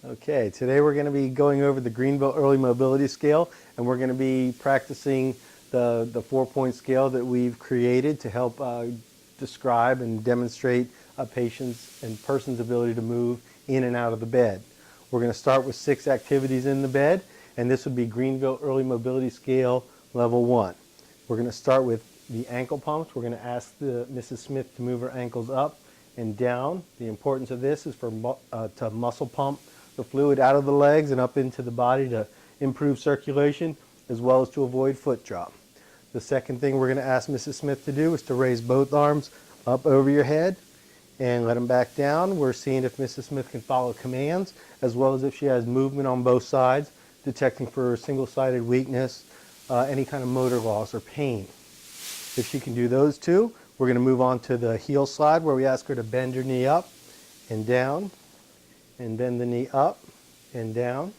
Okay, today we're going to be going over the Greenville Early Mobility Scale, and we're going to be practicing the 4-point scale that we've created to help describe and demonstrate a patient's and person's ability to move in and out of the bed. We're going to start with 6 activities in the bed, and this would be Greenville Early Mobility Scale Level 1. We're going to start with the ankle pumps. We're going to ask Mrs. Smith to move her ankles up and down. The importance of this is to muscle pump the fluid out of the legs and up into the body to improve circulation, as well as to avoid foot drop. The second thing we're going to ask Mrs. Smith to do is to raise both arms up over your head and let them back down. We're seeing if Mrs. Smith can follow commands, as well as if she has movement on both sides, detecting for single-sided weakness, any kind of motor loss or pain. If she can do those two, we're going to move on to the heel slide, where we ask her to bend her knee up and down, and bend the knee up and down.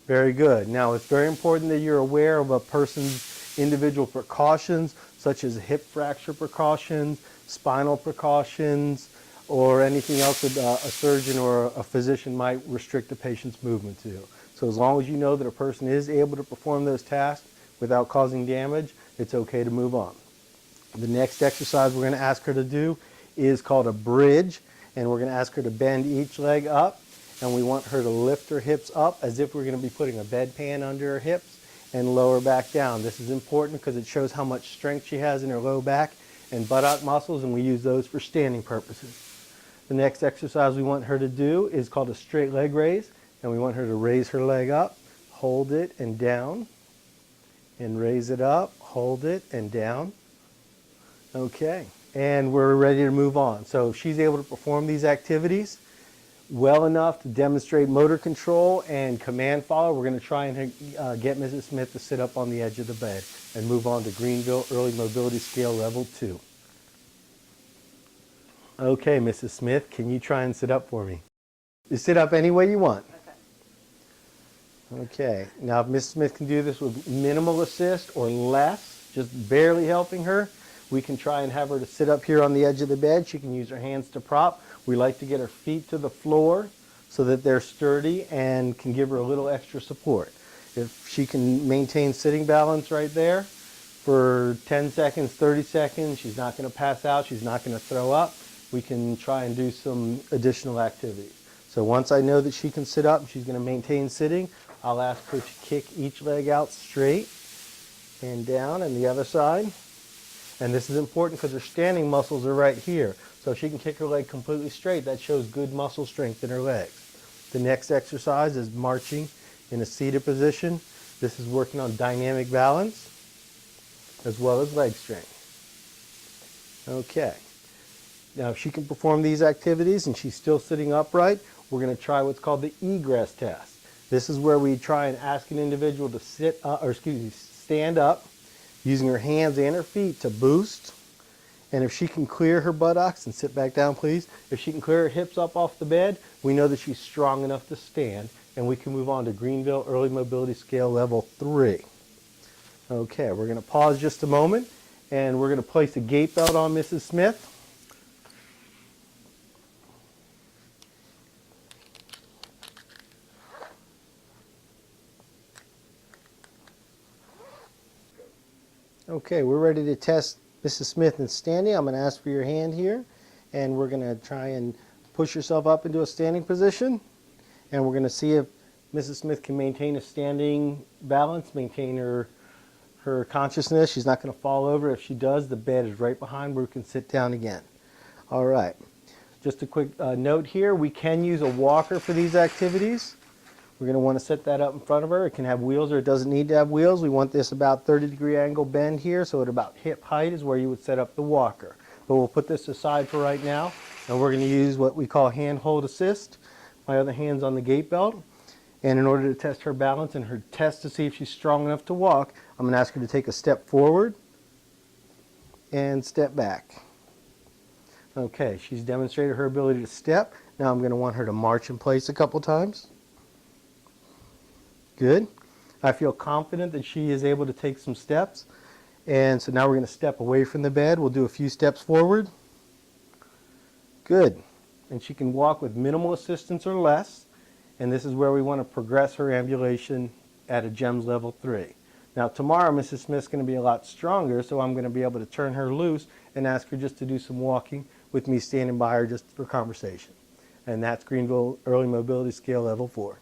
Very good. Now, it's very important that you're aware of a person's individual precautions, such as hip fracture precautions, spinal precautions, or anything else that a surgeon or a physician might restrict the patient's movement to. So as long as you know that a person is able to perform those tasks without causing damage, it's okay to move on. The next exercise we're going to ask her to do is called a bridge, and we're going to ask her to bend each leg up, and we want her to lift her hips up as if we're going to be putting a bedpan under her hips and lower back down. This is important because it shows how much strength she has in her low back and buttock muscles, and we use those for standing purposes. The next exercise we want her to do is called a straight leg raise, and we want her to raise her leg up, hold it and down, and raise it up, hold it and down. Okay, and we're ready to move on. So if she's able to perform these activities well enough to demonstrate motor control and command follow, we're going to try and get Mrs. Smith to sit up on the edge of the bed and move on to Greenville Early Mobility Scale Level 2. Okay, Mrs. Smith, can you try and sit up for me? You sit up any way you want. Okay, now if Mrs. Smith can do this with minimal assist or less, just barely helping her, we can try and have her to sit up here on the edge of the bed. She can use her hands to prop. We like to get her feet to the floor so that they're sturdy and can give her a little extra support. If she can maintain sitting balance right there for 10 seconds, 30 seconds, she's not going to pass out, she's not going to throw up, we can try and do some additional activities. So once I know that she can sit up and she's going to maintain sitting, I'll ask her to kick each leg out straight and down, and the other side. And this is important because her standing muscles are right here. So if she can kick her leg completely straight, that shows good muscle strength in her legs. The next exercise is marching in a seated position. This is working on dynamic balance as well as leg strength. Okay. Now if she can perform these activities and she's still sitting upright, we're going to try what's called the Egress test. This is where we try and ask an individual to stand up, using her hands and her feet to boost. And if she can clear her buttocks, and sit back down please, if she can clear her hips up off the bed, we know that she's strong enough to stand, and we can move on to Greenville Early Mobility Scale Level 3. Okay, we're going to pause just a moment, and we're going to place a gait belt on Mrs. Smith. Okay, we're ready to test Mrs. Smith in standing. I'm going to ask for your hand here, and we're going to try and push yourself up into a standing position, and we're going to see if Mrs. Smith can maintain a standing balance, maintain her consciousness. She's not going to fall over. If she does, the bed is right behind where we can sit down again. All right, just a quick note here, we can use a walker for these activities. We're going to want to set that up in front of her. It can have wheels or it doesn't need to have wheels. We want this about 30-degree angle bend here, so at about hip height is where you would set up the walker. But we'll put this aside for right now, and we're going to use what we call hand-hold assist. My other hand's on the gait belt. And in order to test her balance and her test to see if she's strong enough to walk, I'm going to ask her to take a step forward and step back. Okay, she's demonstrated her ability to step. Now I'm going to want her to march in place a couple times. Good. I feel confident that she is able to take some steps. And so now we're going to step away from the bed. We'll do a few steps forward. Good. And she can walk with minimal assistance or less. and this is where we want to progress her ambulation at a GEMS level 3. Now tomorrow Mrs. Smith's going to be a lot stronger, so I'm going to be able to turn her loose and ask her just to do some walking with me standing by her just for conversation. And that's Greenville Early Mobility Scale level 4.